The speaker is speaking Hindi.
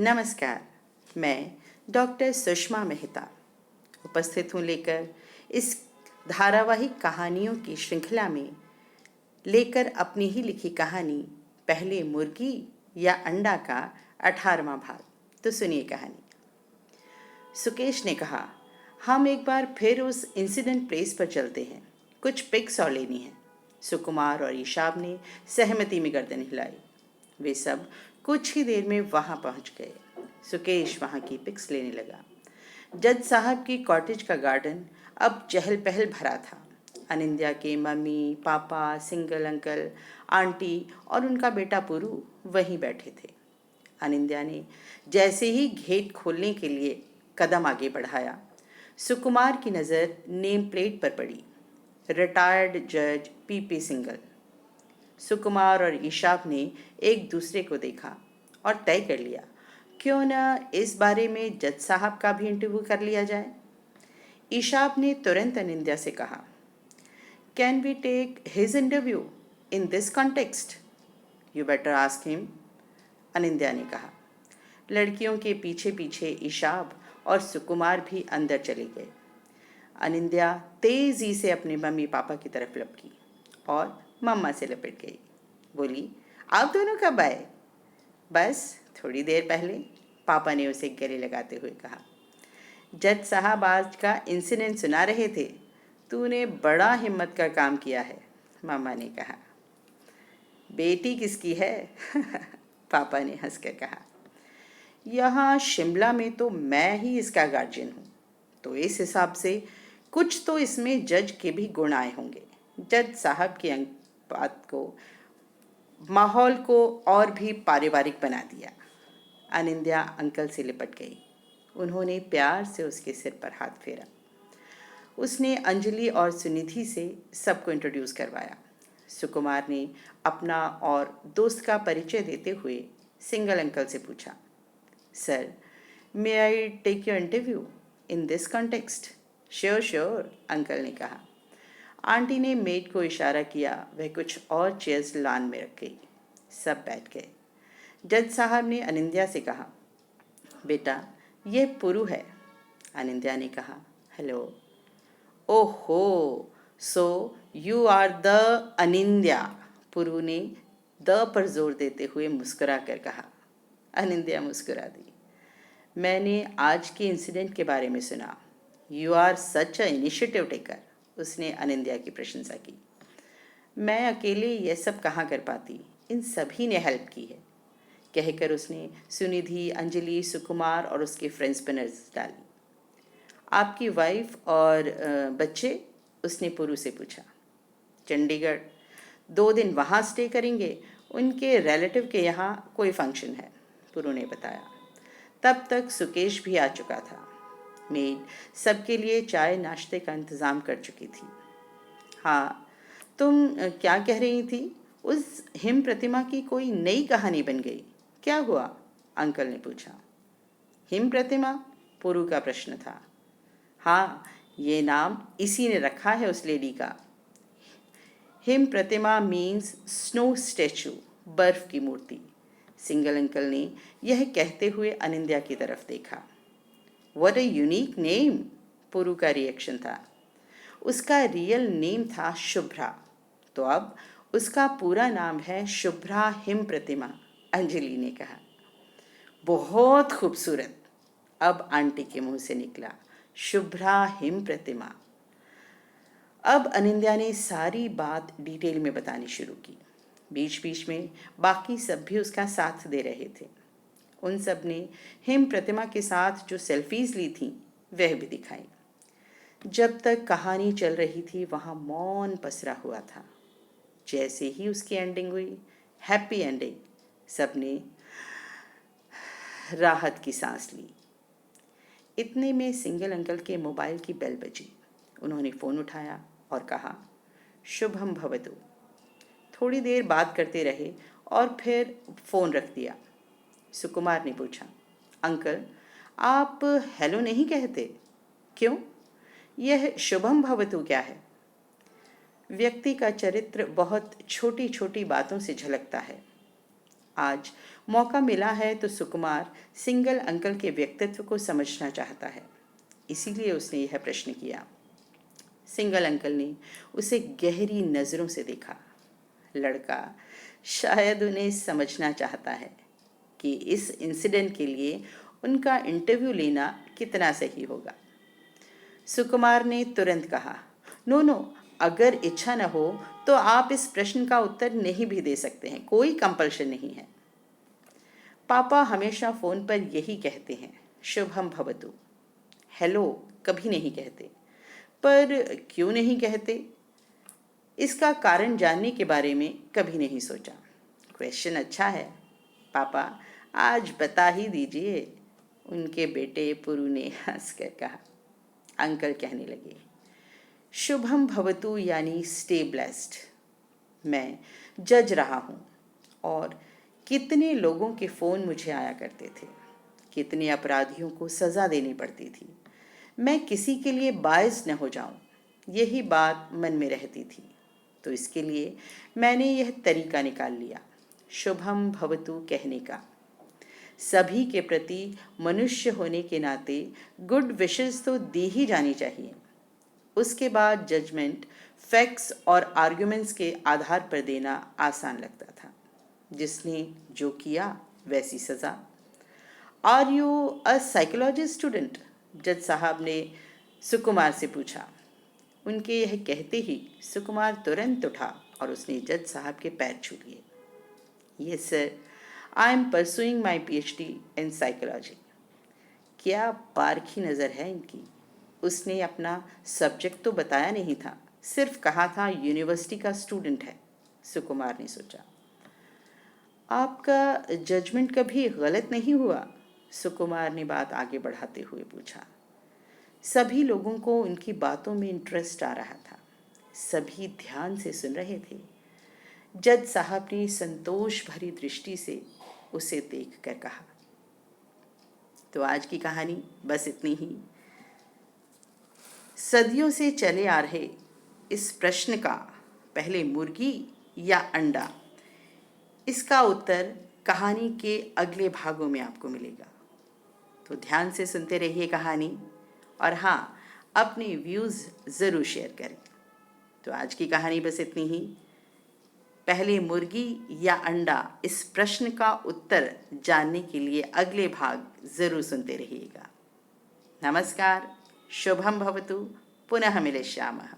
नमस्कार। मैं डॉक्टर सुषमा मेहता उपस्थित हूँ लेकर इस धारावाहिक कहानियों की श्रृंखला में लेकर अपनी ही लिखी कहानी पहले मुर्गी या अंडा का 18वां भाग। तो सुनिए कहानी। सुकेश ने कहा, हम एक बार फिर उस इंसिडेंट प्लेस पर चलते हैं, कुछ पिक्स और लेनी है। सुकुमार और ईशाब ने सहमति में गर्दन हिलाई। वे सब कुछ ही देर में वहां पहुंच गए। सुकेश वहां की पिक्स लेने लगा। जज साहब की कॉटेज का गार्डन अब चहल पहल भरा था। अनिंद्या के मम्मी, पापा, सिंगल अंकल, आंटी और उनका बेटा पुरू वहीं बैठे थे। अनिंद्या ने जैसे ही गेट खोलने के लिए कदम आगे बढ़ाया, सुकुमार की नज़र नेम प्लेट पर पड़ी, रिटायर्ड जज पीपी सिंगल। सुकुमार और ईशाब ने एक दूसरे को देखा और तय कर लिया, क्यों न इस बारे में जज साहब का भी इंटरव्यू कर लिया जाए। ईशाब ने तुरंत अनिंद्या से कहा, can we take his interview in this context? You better ask him, Anindya ने कहा। लड़कियों के पीछे पीछे ईशाब और सुकुमार भी अंदर चले गए। अनिंद्या तेजी से अपने मम्मी पापा की तरफ लपकी और मम्मा से लपट गई। बोली, आप दोनों कब आए? बस थोड़ी देर पहले, पापा ने उसे गले लगाते हुए कहा। जज साहब आज का इंसिडेंट सुना रहे थे। तूने बड़ा हिम्मत का काम किया है, मामा ने कहा। बेटी किसकी है? पापा ने हंसकर कहा। यहाँ शिमला में तो मैं ही इसका गार्जियन हूँ, तो इस हिसाब से कुछ तो इसमें जज के भी गुण आए होंगे। जज साहब की बात को, माहौल को और भी पारिवारिक बना दिया। अनिंद्या अंकल से लिपट गई। उन्होंने प्यार से उसके सिर पर हाथ फेरा। उसने अंजलि और सुनिधि से सबको इंट्रोड्यूस करवाया। सुकुमार ने अपना और दोस्त का परिचय देते हुए सिंगल अंकल से पूछा, sir, may I take your interview in this context? Sure sure, uncle ने कहा। आंटी ने मेड को इशारा किया, वह कुछ और चेयर्स लान में रख गई। सब बैठ गए। जज साहब ने अनिंद्या से कहा, बेटा, यह पुरू है। अनिंद्या ने कहा, हेलो। ओहो, so you are the Anindya, पुरू ने द पर जोर देते हुए मुस्कुरा कर कहा। अनिंद्या मुस्कुरा दी। मैंने आज के इंसिडेंट के बारे में सुना। You are such a initiative taker, उसने अनिंद्या की प्रशंसा की। मैं अकेले यह सब कहाँ कर पाती, इन सभी ने हेल्प की है, कहकर उसने सुनिधि, अंजलि, सुकुमार और उसके फ्रेंड्स पर नजर डाली। आपकी वाइफ और बच्चे? उसने पुरू से पूछा। चंडीगढ़, 2 दिन वहाँ स्टे करेंगे, उनके रिलेटिव के यहाँ कोई फंक्शन है, पुरू ने बताया। तब तक सुकेश भी आ चुका था। मेड सबके लिए चाय नाश्ते का इंतज़ाम कर चुकी थी। हाँ, तुम क्या कह रही थी? उस हिम प्रतिमा की कोई नई कहानी बन गई, क्या हुआ? अंकल ने पूछा। हिम प्रतिमा? पुरू का प्रश्न था। हाँ, ये नाम इसी ने रखा है उस लेडी का। हिम प्रतिमा मीन्स स्नो स्टैचू, बर्फ की मूर्ति। सिंगल अंकल ने यह कहते हुए अनिंद्या की तरफ देखा। व्हाट अ यूनिक नेम, पुरू का रिएक्शन था। उसका रियल नेम था शुभ्रा, तो अब उसका पूरा नाम है शुभ्रा हिम प्रतिमा, अंजलि ने कहा। बहुत खूबसूरत, अब आंटी के मुंह से निकला, शुभ्रा हिम प्रतिमा। अब अनिंद्या ने सारी बात डिटेल में बतानी शुरू की। बीच बीच में बाकी सब भी उसका साथ दे रहे थे। उन सब ने हिम प्रतिमा के साथ जो सेल्फीज ली थीं वह भी दिखाई। जब तक कहानी चल रही थी वहाँ मौन पसरा हुआ था। जैसे ही उसकी एंडिंग हुई, हैप्पी एंडिंग, सबने राहत की सांस ली। इतने में सिंगल अंकल के मोबाइल की बेल बजी। उन्होंने फ़ोन उठाया और कहा, शुभम भवतु। थोड़ी देर बात करते रहे और फिर फ़ोन रख दिया। सुकुमार ने पूछा, अंकल, आप हेलो नहीं कहते? क्यों? यह शुभम भवतु क्या है? व्यक्ति का चरित्र बहुत छोटी छोटी बातों से झलकता है। आज मौका मिला है तो सुकुमार सिंगल अंकल के व्यक्तित्व को समझना चाहता है, इसीलिए उसने यह प्रश्न किया। सिंगल अंकल ने उसे गहरी नज़रों से देखा। लड़का शायद उन्हें समझना चाहता है कि इस इंसिडेंट के लिए उनका इंटरव्यू लेना कितना सही होगा। सुकुमार ने तुरंत कहा, नो नो, अगर इच्छा न हो तो आप इस प्रश्न का उत्तर नहीं भी दे सकते हैं, कोई कंपल्शन नहीं है। पापा हमेशा फ़ोन पर यही कहते हैं, शुभम भवतु। हेलो कभी नहीं कहते। पर क्यों नहीं कहते, इसका कारण जानने के बारे में कभी नहीं सोचा। क्वेश्चन अच्छा है पापा, आज बता ही दीजिए, उनके बेटे पुरु ने हंसकर कहा। अंकल कहने लगे, शुभम भवतु यानी स्टे ब्लेस्ड। मैं जज रहा हूँ और कितने लोगों के फ़ोन मुझे आया करते थे, कितने अपराधियों को सज़ा देनी पड़ती थी। मैं किसी के लिए बायस न हो जाऊँ, यही बात मन में रहती थी। तो इसके लिए मैंने यह तरीका निकाल लिया, शुभम भवतु कहने का। सभी के प्रति मनुष्य होने के नाते गुड विशेस तो दी ही जानी चाहिए। उसके बाद जजमेंट फैक्ट्स और आर्ग्यूमेंट्स के आधार पर देना आसान लगता था। जिसने जो किया वैसी सज़ा। Are you a psychology student? जज साहब ने सुकुमार से पूछा। उनके यह कहते ही सुकुमार तुरंत उठा और उसने जज साहब के पैर छू लिए। Yes sir, I am pursuing my PhD in psychology. क्या पारखी नज़र है इनकी। उसने अपना सब्जेक्ट तो बताया नहीं था, सिर्फ कहा था यूनिवर्सिटी का स्टूडेंट है। सुकुमार ने सोचा, आपका जजमेंट कभी गलत नहीं हुआ? सुकुमार ने बात आगे बढ़ाते हुए पूछा। सभी लोगों को उनकी बातों में इंटरेस्ट आ रहा था, सभी ध्यान से सुन रहे थे। जज साहब ने संतोष भरी दृष्टि से उसे देखकर कहा, तो आज की कहानी बस इतनी ही। सदियों से चले आ रहे इस प्रश्न का, पहले मुर्गी या अंडा, इसका उत्तर कहानी के अगले भागों में आपको मिलेगा। तो ध्यान से सुनते रहिए कहानी, और हाँ, अपने व्यूज़ ज़रूर शेयर करें। तो आज की कहानी बस इतनी ही। पहले मुर्गी या अंडा, इस प्रश्न का उत्तर जानने के लिए अगले भाग ज़रूर सुनते रहिएगा। नमस्कार, शुभम भवतु, पुनः मिलिष्यामः।